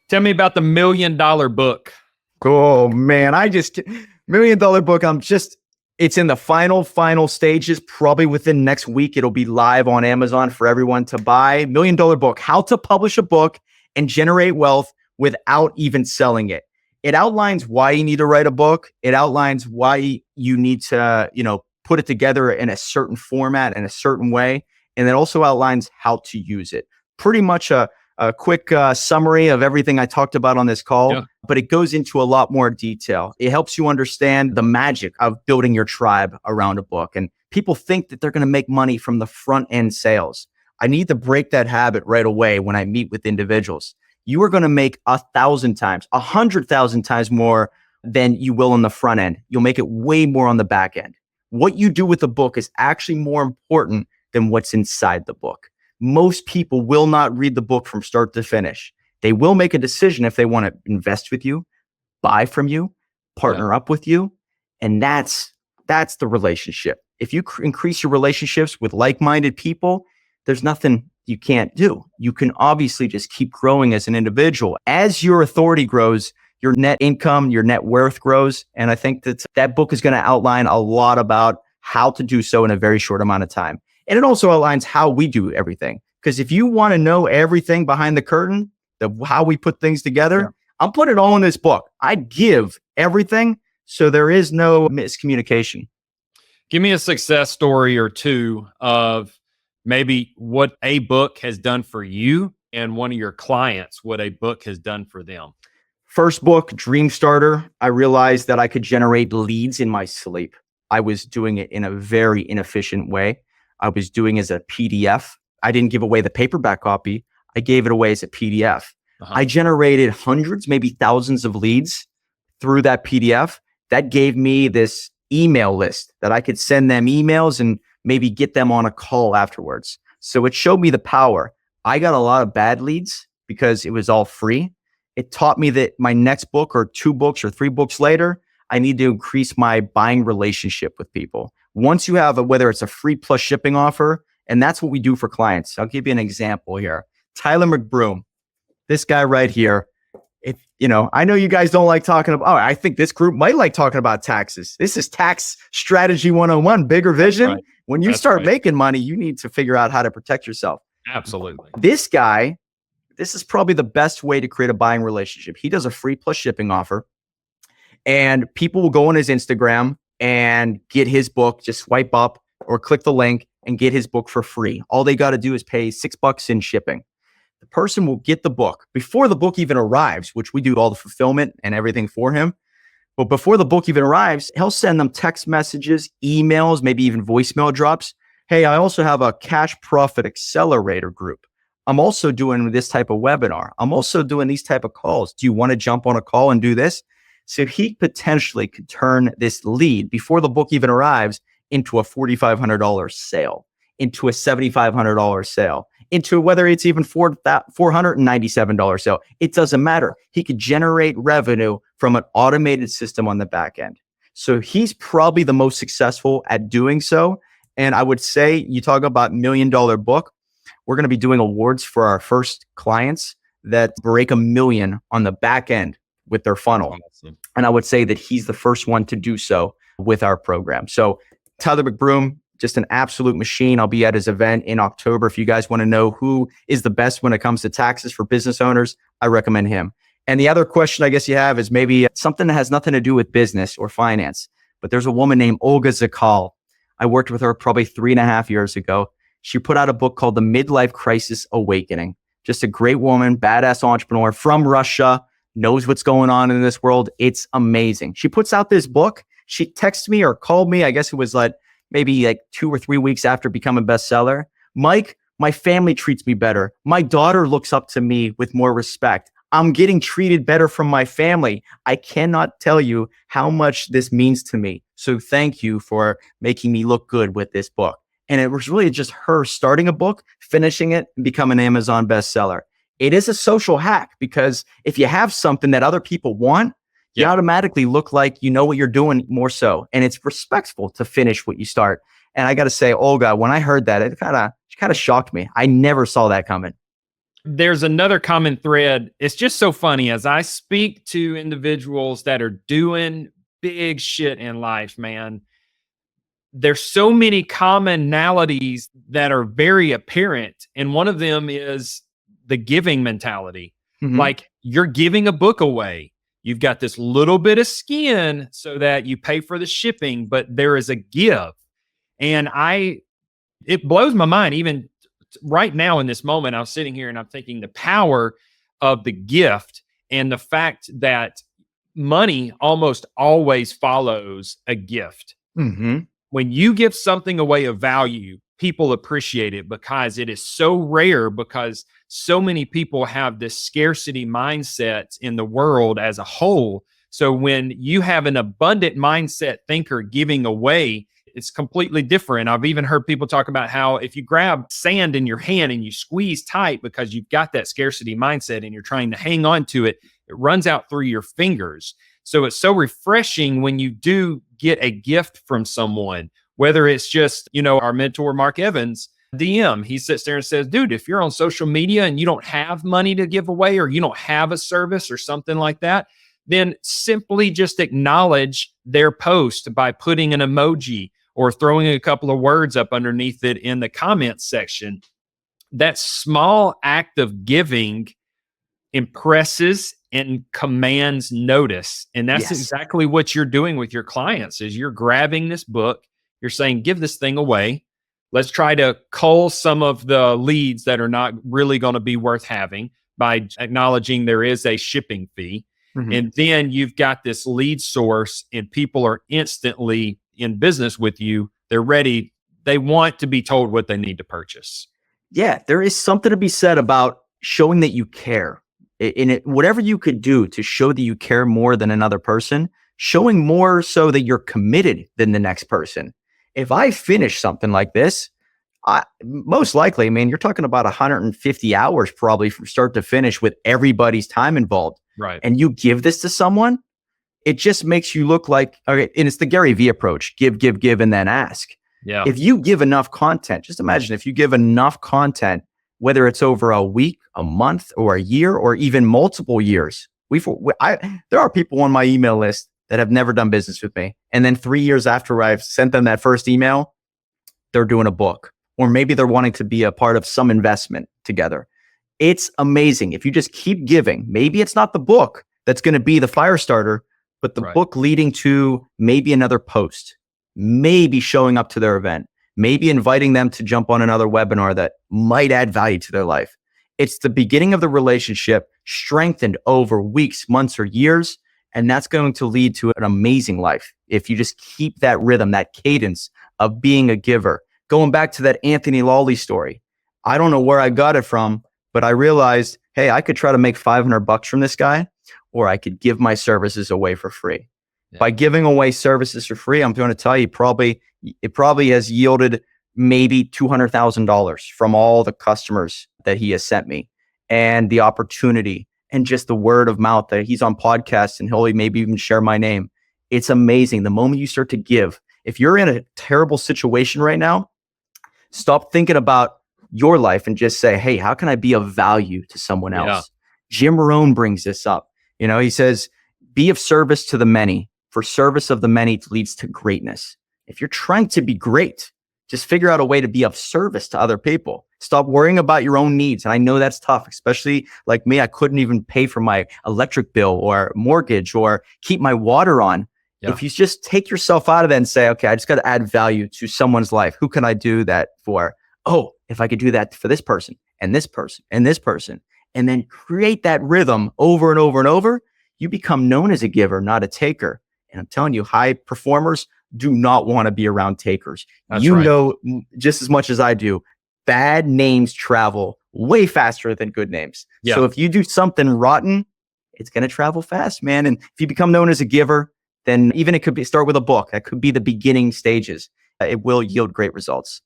Tell me about the $1 million book. Oh man, $1 million book. It's in the final stages. Probably within next week, it'll be live on Amazon for everyone to buy. $1 million book, how to publish a book and generate wealth without even selling it. It outlines why you need to write a book. It outlines why you need to, put it together in a certain format in a certain way. And it also outlines how to use it. Pretty much a quick summary of everything I talked about on this call, but it goes into a lot more detail. It helps you understand the magic of building your tribe around a book. And people think that they're going to make money from the front end sales. I need to break that habit right away when I meet with individuals. You are going to make 1,000 times, 100,000 times more than you will on the front end. You'll make it way more on the back end. What you do with the book is actually more important than what's inside the book. Most people will not read the book from start to finish. They will make a decision if they want to invest with you, buy from you, partner up with you. And that's the relationship. If you increase your relationships with like-minded people, there's nothing you can't do. You can obviously just keep growing as an individual. As your authority grows, your net income, your net worth grows. And I think that book is going to outline a lot about how to do so in a very short amount of time. And it also outlines how we do everything. Because if you want to know everything behind the curtain, how we put things together, I'll put it all in this book. I give everything, so there is no miscommunication. Give me a success story or two of maybe what a book has done for you and one of your clients, what a book has done for them. First book, Dream Starter. I realized that I could generate leads in my sleep. I was doing it in a very inefficient way. I was doing it as a PDF. I didn't give away the paperback copy. I gave it away as a PDF. I generated hundreds, maybe thousands of leads through that PDF. That gave me this email list that I could send them emails and maybe get them on a call afterwards. So it showed me the power. I got a lot of bad leads because it was all free. It taught me that my next book or 2 books or 3 books later, I need to increase my buying relationship with people. Once you have whether it's a free plus shipping offer, and that's what we do for clients. I'll give you an example here. Tyler McBroom, this guy right here. I know you guys don't like talking about, I think this group might like talking about taxes. This is tax strategy 101, bigger vision. Right. When you start making money, you need to figure out how to protect yourself. Absolutely. This guy, this is probably the best way to create a buying relationship. He does a free plus shipping offer, and people will go on his Instagram and get his book, just swipe up or click the link and get his book for free. All they got to do is pay $6 in shipping. The person will get the book before the book even arrives, which we do all the fulfillment and everything for him. But before the book even arrives, he'll send them text messages, emails, maybe even voicemail drops. Hey, I also have a cash profit accelerator group. I'm also doing this type of webinar. I'm also doing these type of calls. Do you want to jump on a call and do this? So he potentially could turn this lead before the book even arrives into a $4,500 sale, into a $7,500 sale, into whether it's even $497 sale. It doesn't matter. He could generate revenue from an automated system on the back end. So he's probably the most successful at doing so. And I would say, you talk about $1 million book, we're going to be doing awards for our first clients that break $1 million on the back end with their funnel. Awesome. And I would say that he's the first one to do so with our program. So Tyler McBroom, just an absolute machine. I'll be at his event in October. If you guys want to know who is the best when it comes to taxes for business owners, I recommend him. And the other question I guess you have is maybe something that has nothing to do with business or finance. But there's a woman named Olga Zakal. I worked with her probably 3.5 years ago. She put out a book called The Midlife Crisis Awakening. Just a great woman, badass entrepreneur from Russia, knows what's going on in this world. It's amazing. She puts out this book. She texted me or called me. I guess it was maybe 2 or 3 weeks after becoming a bestseller. Mike, my family treats me better. My daughter looks up to me with more respect. I'm getting treated better from my family. I cannot tell you how much this means to me. So thank you for making me look good with this book. And it was really just her starting a book, finishing it, and becoming an Amazon bestseller. It is a social hack because if you have something that other people want, you automatically look like you know what you're doing more so. And it's respectful to finish what you start. And I got to say, Olga, when I heard that, she kind of shocked me. I never saw that coming. There's another common thread. It's just so funny as I speak to individuals that are doing big shit in life, man. There's so many commonalities that are very apparent. And one of them is the giving mentality. Like you're giving a book away. You've got this little bit of skin so that you pay for the shipping, but there is a give. And it blows my mind. Even right now in this moment, I was sitting here and I'm thinking the power of the gift and the fact that money almost always follows a gift. When you give something away of value, people appreciate it because it is so rare, because so many people have this scarcity mindset in the world as a whole. So when you have an abundant mindset thinker giving away, it's completely different. I've even heard people talk about how if you grab sand in your hand and you squeeze tight because you've got that scarcity mindset and you're trying to hang on to it, it runs out through your fingers. So it's so refreshing when you do get a gift from someone, whether it's just, our mentor, Mark Evans, DM, he sits there and says, dude, if you're on social media and you don't have money to give away or you don't have a service or something like that, then simply just acknowledge their post by putting an emoji or throwing a couple of words up underneath it in the comments section. That small act of giving impresses and commands notice. And that's exactly what you're doing with your clients is you're grabbing this book, you're saying, give this thing away. Let's try to cull some of the leads that are not really going to be worth having by acknowledging there is a shipping fee. And then you've got this lead source and people are instantly in business with you. They're ready. They want to be told what they need to purchase. Yeah, there is something to be said about showing that you care. Whatever you could do to show that you care more than another person, showing more so that you're committed than the next person. If I finish something like this, most likely, you're talking about 150 hours probably from start to finish with everybody's time involved. Right. And you give this to someone, it just makes you look like, okay, and it's the Gary Vee approach, give, and then ask. Yeah. If you give enough content, just imagine if you give enough content, whether it's over a week, a month, or a year, or even multiple years. There are people on my email list that have never done business with me. And then 3 years after I've sent them that first email, they're doing a book, or maybe they're wanting to be a part of some investment together. It's amazing. If you just keep giving, maybe it's not the book that's going to be the fire starter, but the book leading to maybe another post, maybe showing up to their event, maybe inviting them to jump on another webinar that might add value to their life. It's the beginning of the relationship strengthened over weeks, months, or years. And that's going to lead to an amazing life. If you just keep that rhythm, that cadence of being a giver. Going back to that Anthony Lawley story. I don't know where I got it from, but I realized, hey, I could try to make $500 from this guy, or I could give my services away for free. Yeah. By giving away services for free, I'm going to tell you, it probably has yielded maybe $200,000 from all the customers that he has sent me, and the opportunity and just the word of mouth that he's on podcasts and he'll maybe even share my name. It's amazing. The moment you start to give, if you're in a terrible situation right now, stop thinking about your life and just say, hey, how can I be of value to someone else? Yeah. Jim Rohn brings this up. He says, be of service to the many, for service of the many leads to greatness. If you're trying to be great, just figure out a way to be of service to other people. Stop worrying about your own needs. And I know that's tough, especially like me. I couldn't even pay for my electric bill or mortgage or keep my water on. Yeah. If you just take yourself out of that and say, okay, I just got to add value to someone's life. Who can I do that for? Oh, if I could do that for this person and this person and this person, and then create that rhythm over and over and over, you become known as a giver, not a taker. And I'm telling you, high performers do not want to be around takers. That's right. Know just as much as I do, bad names travel way faster than good names. Yeah. So if you do something rotten, it's going to travel fast, man. And if you become known as a giver, then even it could start with a book. That could be the beginning stages. It will yield great results.